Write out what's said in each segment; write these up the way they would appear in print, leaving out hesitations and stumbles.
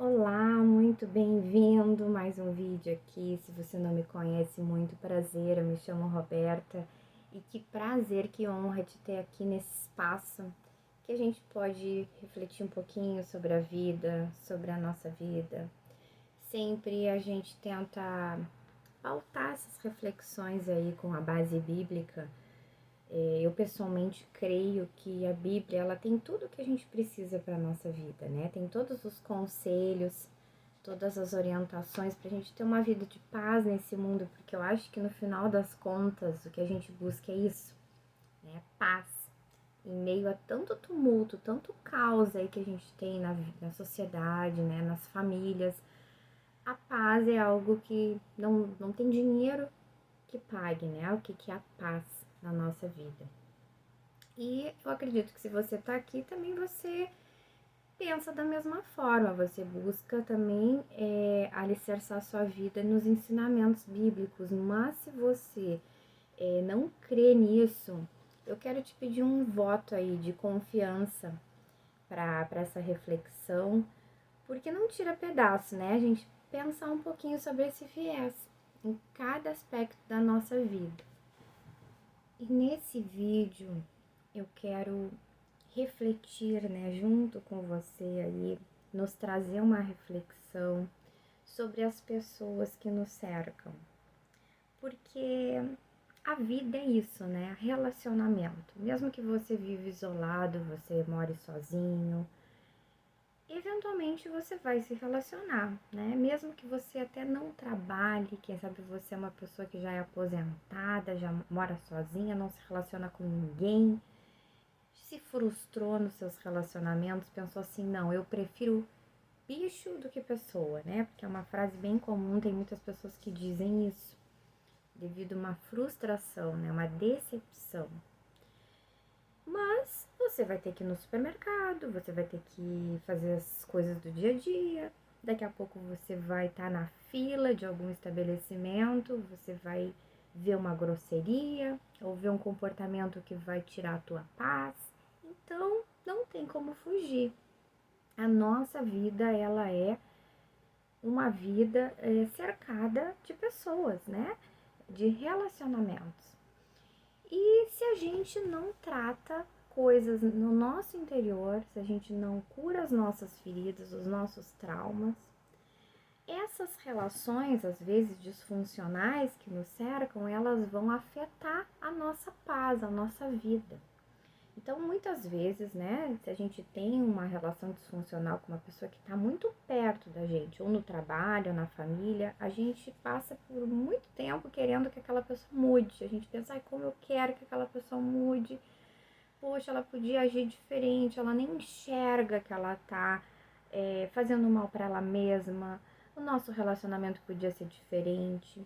Olá, muito bem-vindo, mais um vídeo aqui. Se você não me conhece, muito prazer, eu me chamo Roberta e que prazer, que honra te ter aqui nesse espaço que a gente pode refletir um pouquinho sobre a vida, sobre a nossa vida. Sempre a gente tenta pautar essas reflexões aí com a base bíblica. Eu pessoalmente creio que a Bíblia ela tem tudo o que a gente precisa para a nossa vida, né? Tem todos os conselhos, todas as orientações para a gente ter uma vida de paz nesse mundo, porque eu acho que no final das contas o que a gente busca é isso, né? Paz. Em meio a tanto tumulto, tanto caos aí que a gente tem na sociedade, né? Nas famílias, a paz é algo que não tem dinheiro que pague, né? O que é a paz na nossa vida. E eu acredito que se você está aqui, também você pensa da mesma forma, você busca também alicerçar sua vida nos ensinamentos bíblicos, mas se você não crê nisso, eu quero te pedir um voto aí de confiança para essa reflexão, porque não tira pedaço, né? A gente pensar um pouquinho sobre esse viés em cada aspecto da nossa vida. E nesse vídeo eu quero refletir, né, junto com você aí, nos trazer uma reflexão sobre as pessoas que nos cercam. Porque a vida é isso, né? Relacionamento. Mesmo que você vive isolado, você more sozinho, eventualmente você vai se relacionar, né? Mesmo que você até não trabalhe, quem sabe você é uma pessoa que já é aposentada, já mora sozinha, não se relaciona com ninguém, se frustrou nos seus relacionamentos, pensou assim, não, eu prefiro bicho do que pessoa, né? Porque é uma frase bem comum, tem muitas pessoas que dizem isso, devido a uma frustração, né? Uma decepção. Mas você vai ter que ir no supermercado, você vai ter que fazer as coisas do dia a dia, daqui a pouco você vai estar na fila de algum estabelecimento, você vai ver uma grosseria ou ver um comportamento que vai tirar a tua paz. Então, não tem como fugir. A nossa vida, ela é uma vida cercada de pessoas, né? De relacionamentos. E se a gente não trata coisas no nosso interior, se a gente não cura as nossas feridas, os nossos traumas, essas relações, às vezes disfuncionais que nos cercam, elas vão afetar a nossa paz, a nossa vida. Então, muitas vezes, né, se a gente tem uma relação disfuncional com uma pessoa que está muito perto da gente, ou no trabalho, ou na família, a gente passa por muito tempo querendo que aquela pessoa mude. A gente pensa, ai, como eu quero que aquela pessoa mude. Poxa, ela podia agir diferente, ela nem enxerga que ela tá fazendo mal para ela mesma. O nosso relacionamento podia ser diferente.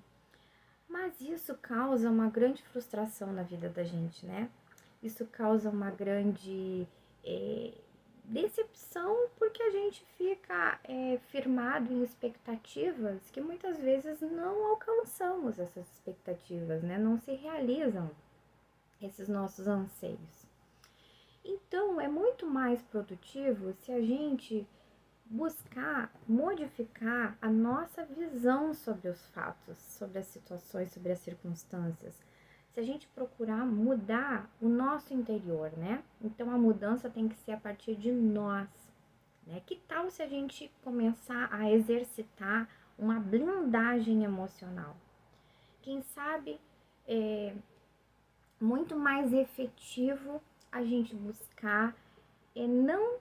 Mas isso causa uma grande frustração na vida da gente, né? Isso causa uma grande decepção porque a gente fica firmado em expectativas que muitas vezes não alcançamos essas expectativas, né? Não se realizam esses nossos anseios. Então, é muito mais produtivo se a gente buscar modificar a nossa visão sobre os fatos, sobre as situações, sobre as circunstâncias. Se a gente procurar mudar o nosso interior, né? Então a mudança tem que ser a partir de nós, né? Que tal se a gente começar a exercitar uma blindagem emocional? Quem sabe muito mais efetivo a gente buscar não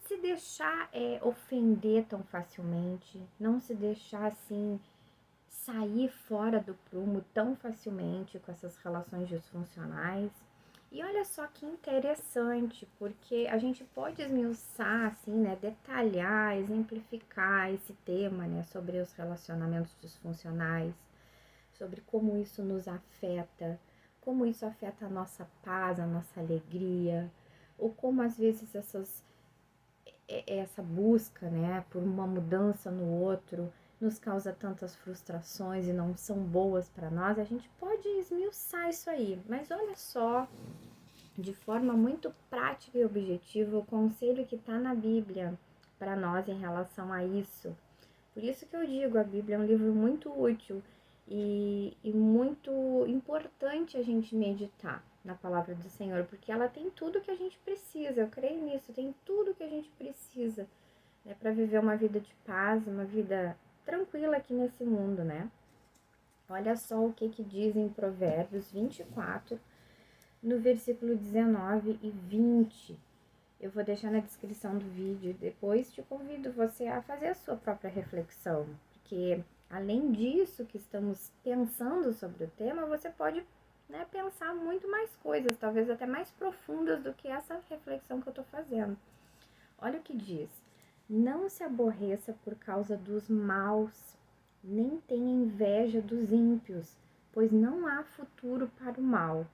se deixar ofender tão facilmente, não se deixar assim sair fora do prumo tão facilmente com essas relações disfuncionais. E olha só que interessante, porque a gente pode esmiuçar, assim, né, detalhar, exemplificar esse tema, né, sobre os relacionamentos disfuncionais, sobre como isso nos afeta, como isso afeta a nossa paz, a nossa alegria, ou como às vezes essa busca, né, por uma mudança no outro nos causa tantas frustrações e não são boas para nós. A gente pode esmiuçar isso aí, mas olha só, de forma muito prática e objetiva, o conselho que está na Bíblia para nós em relação a isso. Por isso que eu digo, a Bíblia é um livro muito útil e muito importante a gente meditar na palavra do Senhor, porque ela tem tudo que a gente precisa, eu creio nisso, tem tudo que a gente precisa, né, para viver uma vida de paz, uma vida tranquila aqui nesse mundo, né? Olha só o que diz em Provérbios 24, no versículo 19 e 20. Eu vou deixar na descrição do vídeo e depois te convido você a fazer a sua própria reflexão, porque além disso que estamos pensando sobre o tema, você pode, né, pensar muito mais coisas, talvez até mais profundas do que essa reflexão que eu estou fazendo. Olha o que diz: não se aborreça por causa dos maus, nem tenha inveja dos ímpios, pois não há futuro para o mal,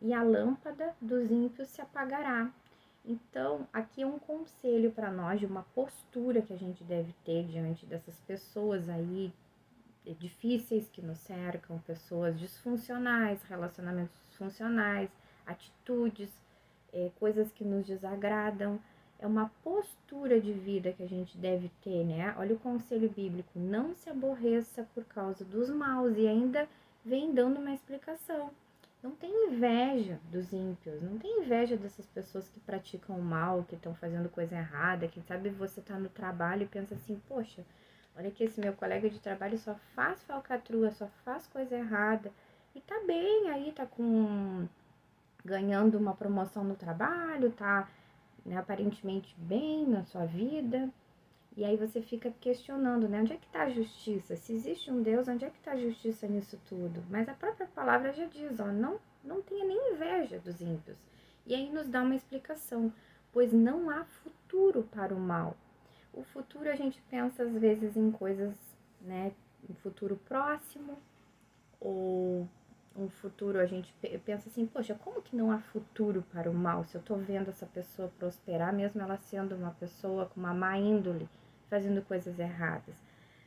e a lâmpada dos ímpios se apagará. Então, aqui é um conselho para nós de uma postura que a gente deve ter diante dessas pessoas aí difíceis que nos cercam, pessoas disfuncionais, relacionamentos disfuncionais, atitudes, coisas que nos desagradam. É uma postura de vida que a gente deve ter, né? Olha o conselho bíblico: não se aborreça por causa dos maus, e ainda vem dando uma explicação. Não tem inveja dos ímpios, não tem inveja dessas pessoas que praticam o mal, que estão fazendo coisa errada. Quem sabe você tá no trabalho e pensa assim: poxa, olha que esse meu colega de trabalho só faz falcatrua, só faz coisa errada. E tá bem aí, tá ganhando uma promoção no trabalho, tá, né, aparentemente bem na sua vida. E aí você fica questionando, né? Onde é que está a justiça? Se existe um Deus, onde é que está a justiça nisso tudo? Mas a própria palavra já diz, ó, não tenha nem inveja dos ímpios. E aí nos dá uma explicação, pois não há futuro para o mal. O futuro a gente pensa às vezes em coisas, né, um futuro próximo, ou um futuro a gente pensa assim, poxa, como que não há futuro para o mal? Se eu tô vendo essa pessoa prosperar, mesmo ela sendo uma pessoa com uma má índole, fazendo coisas erradas.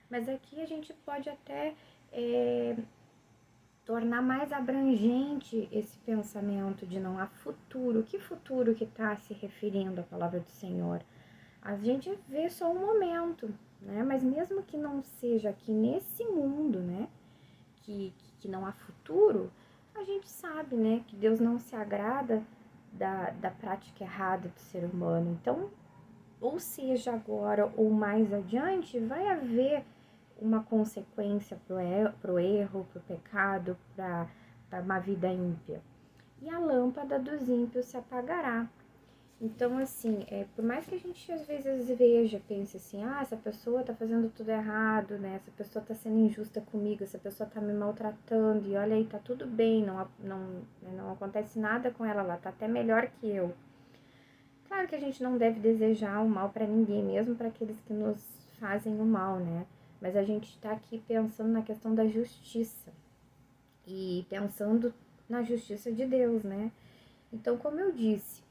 Mas aqui a gente pode até tornar mais abrangente esse pensamento de não há futuro. Que futuro que está se referindo a palavra do Senhor? A gente vê só um momento, né? Mas mesmo que não seja aqui nesse mundo, né? Que não há futuro, a gente sabe, né? Que Deus não se agrada da prática errada do ser humano. Então, ou seja agora ou mais adiante, vai haver uma consequência pro erro, pro pecado, para uma vida ímpia. E a lâmpada dos ímpios se apagará. Então, assim, por mais que a gente às vezes veja, pense assim, essa pessoa tá fazendo tudo errado, né? Essa pessoa tá sendo injusta comigo, essa pessoa tá me maltratando, e olha aí, tá tudo bem, não acontece nada com ela, ela tá até melhor que eu. Claro que a gente não deve desejar o mal para ninguém, mesmo para aqueles que nos fazem o mal, né? Mas a gente está aqui pensando na questão da justiça e pensando na justiça de Deus, né? Então, como eu disse,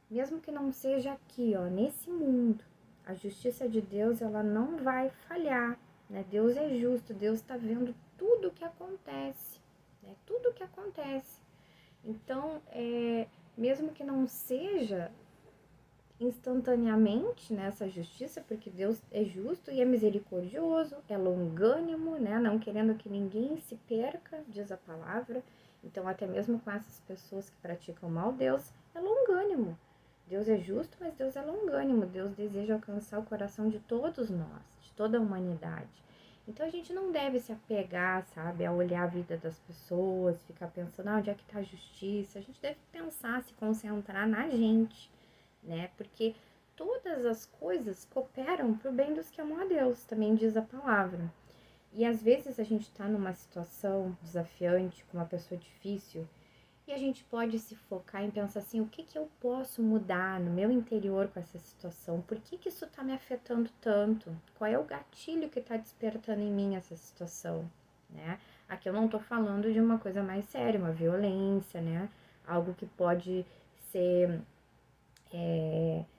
mesmo que não seja aqui, ó, nesse mundo, a justiça de Deus, ela não vai falhar, né? Deus é justo, Deus está vendo tudo o que acontece, né? Tudo o que acontece. Então, mesmo que não seja instantaneamente nessa justiça, porque Deus é justo e é misericordioso, é longânimo, né? Não querendo que ninguém se perca, diz a palavra. Então, até mesmo com essas pessoas que praticam mal, Deus é longânimo. Deus é justo, mas Deus é longânimo. Deus deseja alcançar o coração de todos nós, de toda a humanidade. Então, a gente não deve se apegar, sabe, a olhar a vida das pessoas, ficar pensando, onde é que está a justiça? A gente deve pensar, se concentrar na gente, né? Porque todas as coisas cooperam para o bem dos que amam a Deus, também diz a palavra. E às vezes a gente está numa situação desafiante, com uma pessoa difícil, e a gente pode se focar em pensar assim, o que eu posso mudar no meu interior com essa situação? Por que isso está me afetando tanto? Qual é o gatilho que está despertando em mim essa situação, né? Aqui eu não estou falando de uma coisa mais séria, uma violência, né? Algo que pode ser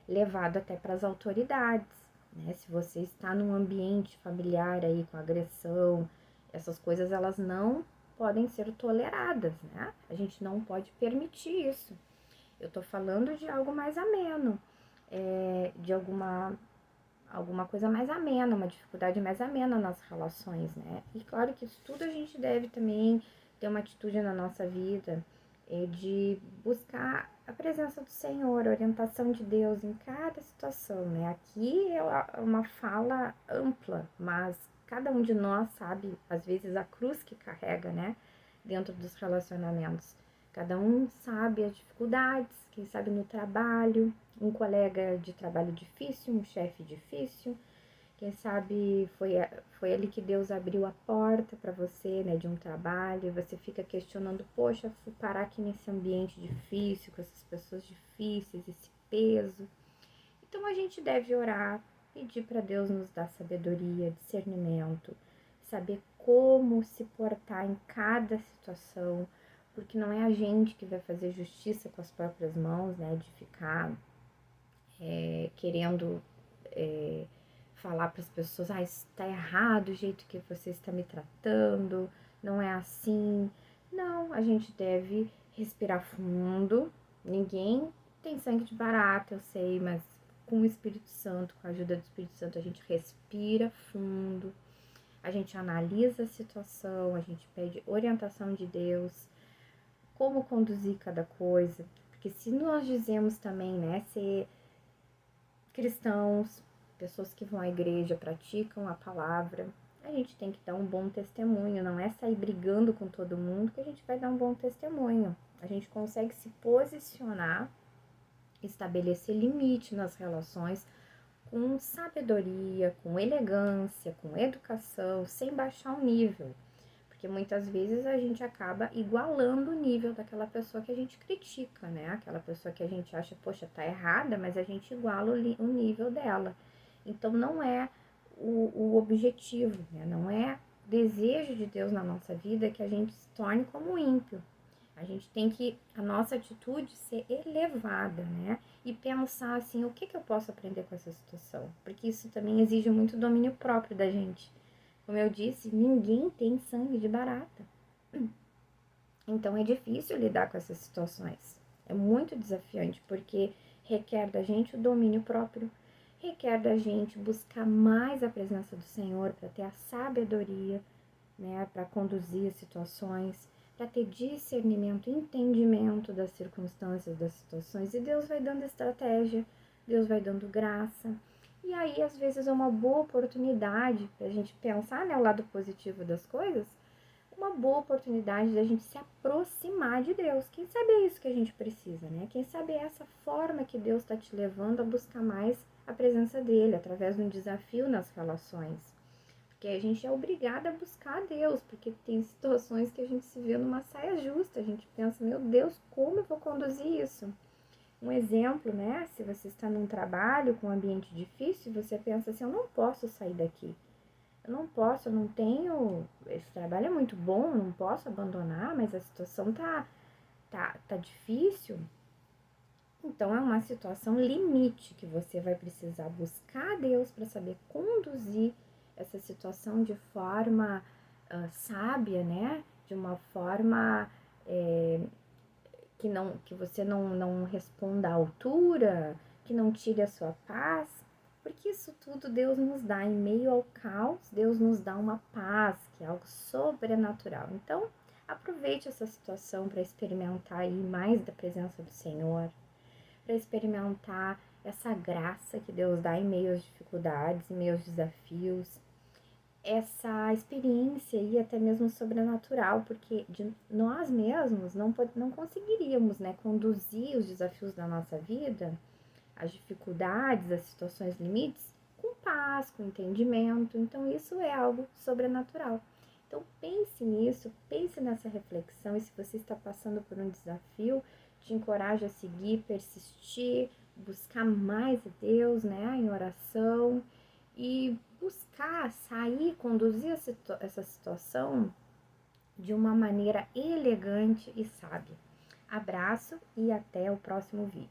levado até para as autoridades, né? Se você está num ambiente familiar aí com agressão, essas coisas elas não podem ser toleradas, né? A gente não pode permitir isso. Eu tô falando de algo mais ameno, de alguma alguma coisa mais amena, uma dificuldade mais amena nas relações, né? E claro que isso tudo a gente deve também ter uma atitude na nossa vida de buscar a presença do Senhor, a orientação de Deus em cada situação, né? Aqui é uma fala ampla, mas cada um de nós sabe, às vezes, a cruz que carrega, né? Dentro dos relacionamentos. Cada um sabe as dificuldades, quem sabe no trabalho, um colega de trabalho difícil, um chefe difícil, quem sabe foi ali que Deus abriu a porta para você, né, de um trabalho, e você fica questionando, poxa, fui parar aqui nesse ambiente difícil, com essas pessoas difíceis, esse peso. Então a gente deve orar, pedir para Deus nos dar sabedoria, discernimento, saber como se portar em cada situação, porque não é a gente que vai fazer justiça com as próprias mãos, né, de ficar querendo falar para as pessoas, está errado o jeito que você está me tratando, não é assim. Não, a gente deve respirar fundo. Ninguém tem sangue de barata, eu sei, mas com o Espírito Santo, com a ajuda do Espírito Santo, a gente respira fundo, a gente analisa a situação, a gente pede orientação de Deus, como conduzir cada coisa. Porque se nós dizemos também, né, ser cristãos, pessoas que vão à igreja, praticam a palavra, a gente tem que dar um bom testemunho, não é sair brigando com todo mundo que a gente vai dar um bom testemunho. A gente consegue se posicionar, estabelecer limite nas relações com sabedoria, com elegância, com educação, sem baixar o nível. Porque muitas vezes a gente acaba igualando o nível daquela pessoa que a gente critica, né? Aquela pessoa que a gente acha, poxa, tá errada, mas a gente iguala o nível dela. Então não é o objetivo, né? Não é o desejo de Deus na nossa vida que a gente se torne como ímpio. A gente tem que, a nossa atitude ser elevada, né? E pensar assim, o que eu posso aprender com essa situação? Porque isso também exige muito domínio próprio da gente. Como eu disse, ninguém tem sangue de barata. Então é difícil lidar com essas situações. É muito desafiante, porque requer da gente o domínio próprio, requer da gente buscar mais a presença do Senhor para ter a sabedoria, né, para conduzir as situações, para ter discernimento, entendimento das circunstâncias, das situações. E Deus vai dando estratégia, Deus vai dando graça. E aí, às vezes, é uma boa oportunidade para a gente pensar, né, o lado positivo das coisas, uma boa oportunidade da gente se aproximar de Deus. Quem sabe é isso que a gente precisa, né? Quem sabe é essa forma que Deus está te levando a buscar mais a presença dele, através de um desafio nas relações. Porque a gente é obrigada a buscar a Deus, porque tem situações que a gente se vê numa saia justa, a gente pensa, meu Deus, como eu vou conduzir isso? Um exemplo, né? Se você está num trabalho com um ambiente difícil, você pensa assim, eu não posso sair daqui. Eu não posso, eu não tenho. Esse trabalho é muito bom, eu não posso abandonar, mas a situação tá difícil. Então é uma situação limite que você vai precisar buscar a Deus para saber conduzir essa situação de forma sábia, né? De uma forma que você não responda à altura, que não tire a sua paz, porque isso tudo Deus nos dá em meio ao caos, Deus nos dá uma paz, que é algo sobrenatural. Então, aproveite essa situação para experimentar aí mais da presença do Senhor, para experimentar essa graça que Deus dá em meio às dificuldades, em meio aos desafios, essa experiência e até mesmo sobrenatural, porque de nós mesmos não conseguiríamos, né, conduzir os desafios da nossa vida, as dificuldades, as situações limites, com paz, com entendimento. Então isso é algo sobrenatural. Então pense nisso, pense nessa reflexão, e se você está passando por um desafio, te encorajo a seguir, persistir, buscar mais a Deus, né, em oração, e buscar sair, conduzir essa situação de uma maneira elegante e sábia. Abraço e até o próximo vídeo.